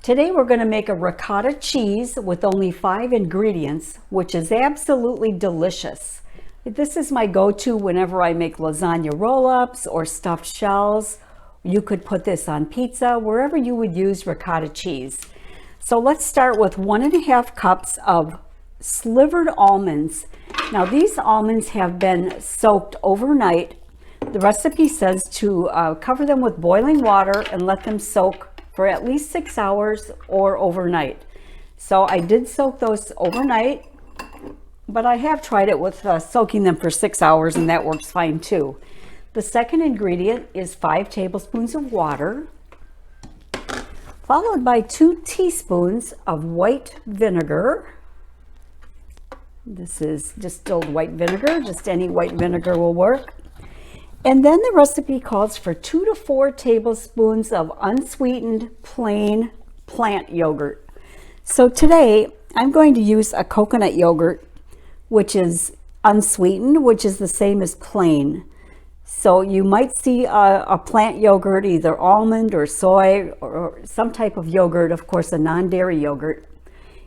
Today we're going to make a ricotta cheese with only 5 ingredients, which is absolutely delicious. This is my go-to whenever I make lasagna roll-ups or stuffed shells. You could put this on pizza, wherever you would use ricotta cheese. So let's start with 1.5 cups of slivered almonds. Now these almonds have been soaked overnight. The recipe says to cover them with boiling water and let them soak for at least 6 hours or overnight. So I did soak those overnight, but I have tried it with soaking them for 6 hours, and that works fine too. The second ingredient is 5 tablespoons of water, followed by 2 teaspoons of white vinegar. This is distilled white vinegar, just any white vinegar will work. And then the recipe calls for 2 to 4 tablespoons of unsweetened plain plant yogurt. So today I'm going to use a coconut yogurt, which is unsweetened, which is the same as plain. So you might see a plant yogurt, either almond or soy or some type of yogurt, of course a non-dairy yogurt.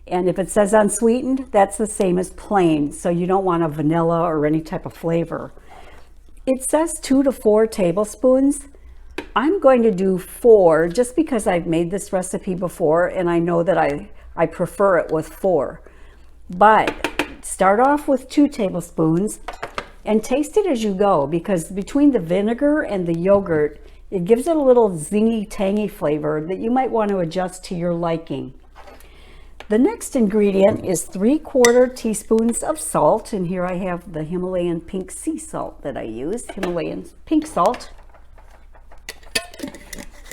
And if it says unsweetened, that's the same as plain. So you don't want a vanilla or any type of flavor. It says 2 to 4 tablespoons. I'm going to do 4 just because I've made this recipe before and I know that I prefer it with 4. But start off with 2 tablespoons and taste it as you go, because between the vinegar and the yogurt, it gives it a little zingy, tangy flavor that you might want to adjust to your liking. The next ingredient is 3/4 teaspoons of salt, and here I have the Himalayan pink sea salt that I use, Himalayan pink salt.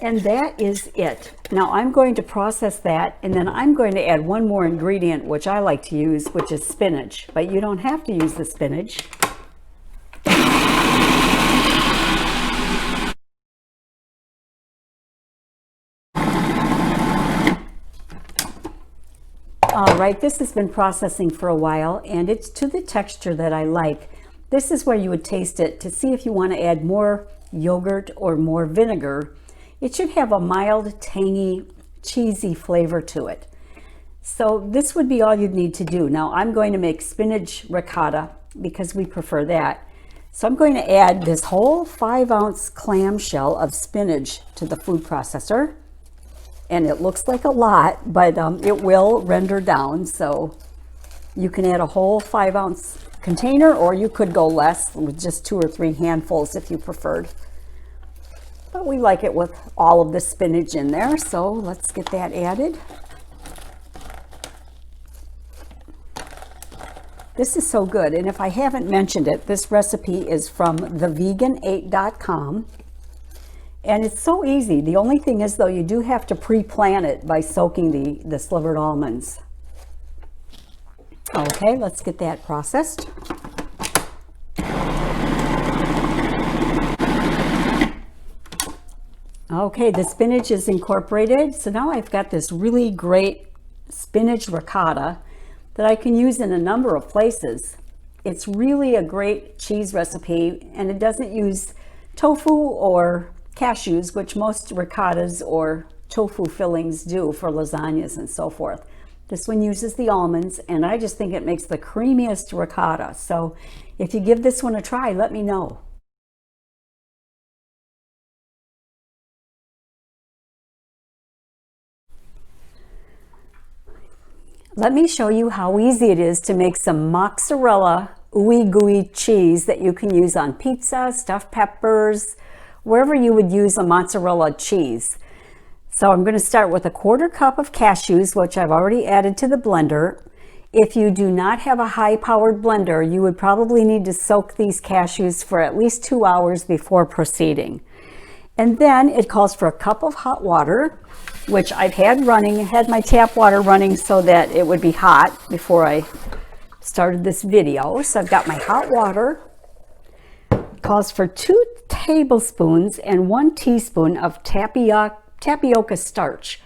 And that is it. Now I'm going to process that, and then I'm going to add one more ingredient which I like to use, which is spinach, but you don't have to use the spinach. All right, this has been processing for a while and it's to the texture that I like. This is where you would taste it to see if you want to add more yogurt or more vinegar. It should have a mild, tangy, cheesy flavor to it. So this would be all you'd need to do. Now I'm going to make spinach ricotta because we prefer that. So I'm going to add this whole 5-ounce clamshell of spinach to the food processor. And it looks like a lot, but it will render down. So you can add a whole 5-ounce container, or you could go less with just 2 or 3 handfuls if you preferred. But we like it with all of the spinach in there, so let's get that added. This is so good, and if I haven't mentioned it, this recipe is from thevegan8.com. And it's so easy. The only thing is, though, you do have to pre-plan it by soaking the slivered almonds. Okay, let's get that processed. Okay, the spinach is incorporated. So now I've got this really great spinach ricotta that I can use in a number of places. It's really a great cheese recipe, and it doesn't use tofu or cashews, which most ricottas or tofu fillings do for lasagnas and so forth. This one uses the almonds, and I just think it makes the creamiest ricotta. So if you give this one a try, let me know. Let me show you how easy it is to make some mozzarella ooey gooey cheese that you can use on pizza, stuffed peppers, wherever you would use a mozzarella cheese. So I'm going to start with 1/4 cup of cashews, which I've already added to the blender. If you do not have a high-powered blender, you would probably need to soak these cashews for at least 2 hours before proceeding. And then it calls for 1 cup of hot water, which I've had my tap water running so that it would be hot before I started this video. So I've got my hot water. Calls for 2 tablespoons and 1 teaspoon of tapioca starch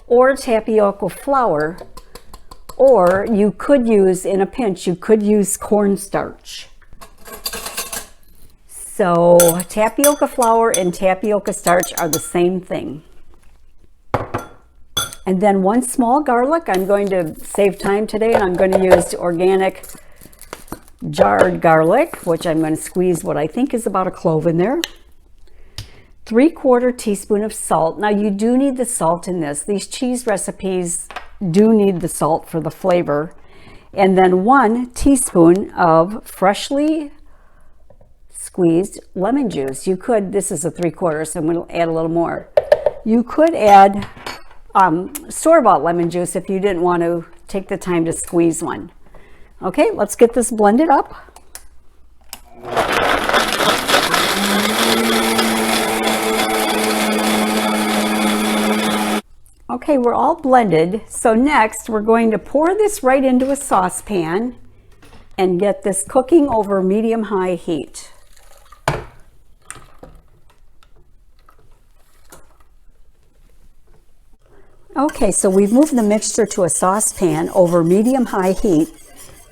or tapioca flour, or you could use, in a pinch, you could use cornstarch. So tapioca flour and tapioca starch are the same thing. And then 1 small garlic. I'm going to save time today, and I'm going to use organic jarred garlic, which I'm going to squeeze what I think is about a clove in there. 3/4 teaspoon of salt. Now you do need the salt in this. These cheese recipes do need the salt for the flavor. And then 1 teaspoon of freshly squeezed lemon juice. You could, this is a 3/4, so I'm going to add a little more. You could add store-bought lemon juice if you didn't want to take the time to squeeze one. Okay, let's get this blended up. Okay, we're all blended. So next we're going to pour this right into a saucepan and get this cooking over medium-high heat. Okay, so we've moved the mixture to a saucepan over medium-high heat,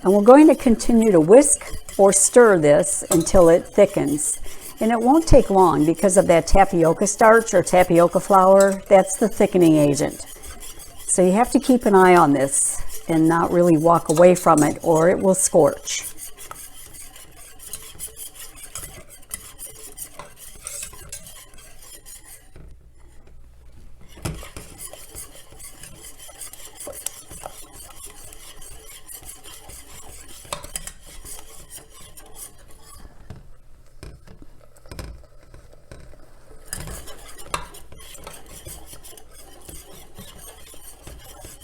and we're going to continue to whisk or stir this until it thickens. And it won't take long because of that tapioca starch or tapioca flour. That's the thickening agent. So you have to keep an eye on this and not really walk away from it, or it will scorch.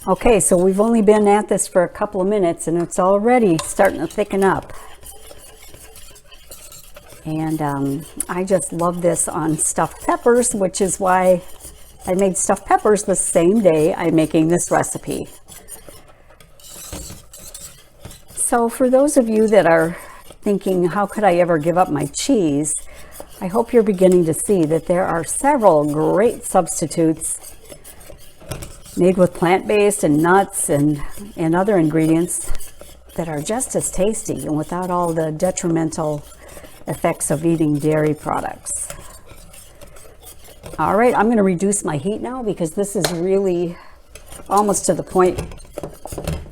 Okay, so we've only been at this for a couple of minutes and it's already starting to thicken up. And I just love this on stuffed peppers, which is why I made stuffed peppers the same day I'm making this recipe. So for those of you that are thinking, how could I ever give up my cheese? I hope you're beginning to see that there are several great substitutes made with plant-based and nuts and other ingredients that are just as tasty and without all the detrimental effects of eating dairy products. All right, I'm going to reduce my heat now because this is really almost to the point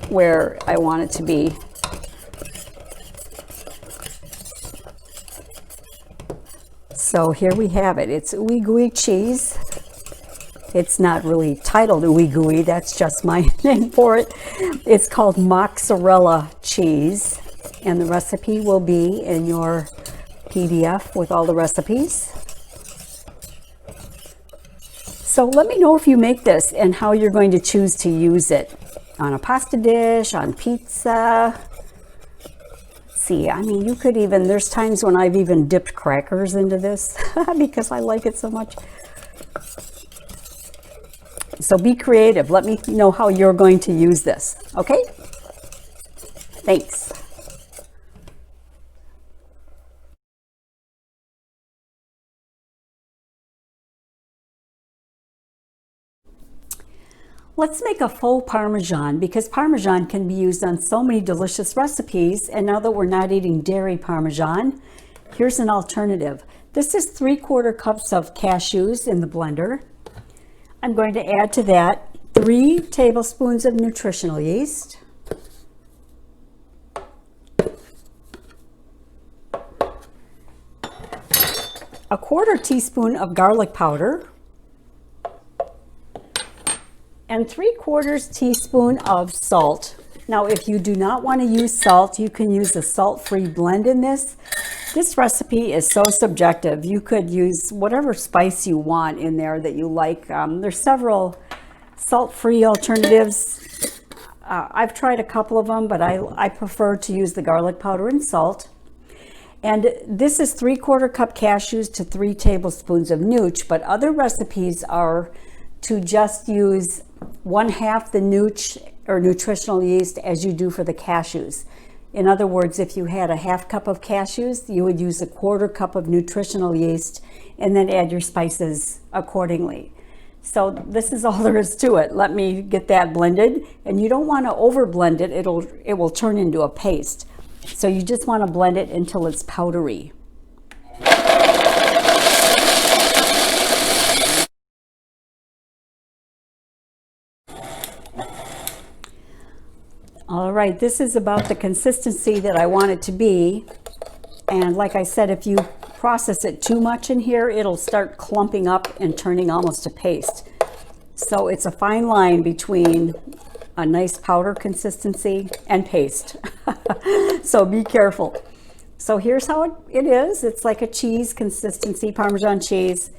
where I want it to be. So here we have it. It's ooey gooey cheese. It's not really titled ooey gooey, that's just my name for it. It's called Mozzarella Cheese, and the recipe will be in your PDF with all the recipes. So let me know if you make this and how you're going to choose to use it. On a pasta dish, on pizza. Let's see, I mean, you could even, there's times when I've even dipped crackers into this because I like it so much. So be creative. Let me know how you're going to use this. Okay? Thanks. Let's make a faux Parmesan because Parmesan can be used on so many delicious recipes. And now that we're not eating dairy Parmesan, here's an alternative. This is 3/4 cups of cashews in the blender. I'm going to add to that 3 tablespoons of nutritional yeast, a 1/4 teaspoon of garlic powder, and 3/4 teaspoon of salt. Now, if you do not want to use salt, you can use a salt-free blend in this. This recipe is so subjective. You could use whatever spice you want in there that you like. There's several salt-free alternatives. I've tried a couple of them, but I prefer to use the garlic powder and salt. And this is 3/4 cup cashews to 3 tablespoons of nooch, but other recipes are to just use 1/2 the nooch or nutritional yeast as you do for the cashews. In other words, if you had a 1/2 cup of cashews, you would use a 1/4 cup of nutritional yeast and then add your spices accordingly. So this is all there is to it. Let me get that blended, and you don't want to over blend it. It will turn into a paste. So you just want to blend it until it's powdery. right, this is about the consistency that I want it to be. And like I said, if you process it too much in here, it'll start clumping up and turning almost to paste. So it's a fine line between a nice powder consistency and paste. So be careful. So here's how it is. It's like a cheese consistency, Parmesan cheese.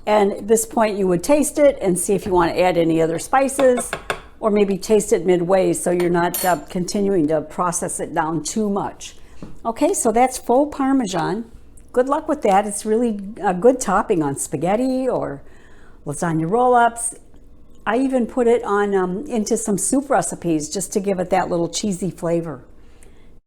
And at this point you would taste it and see if you want to add any other spices, or maybe taste it midway so you're not continuing to process it down too much. Okay, so that's faux Parmesan. Good luck with that. It's really a good topping on spaghetti or lasagna roll-ups. I even put it on into some soup recipes just to give it that little cheesy flavor.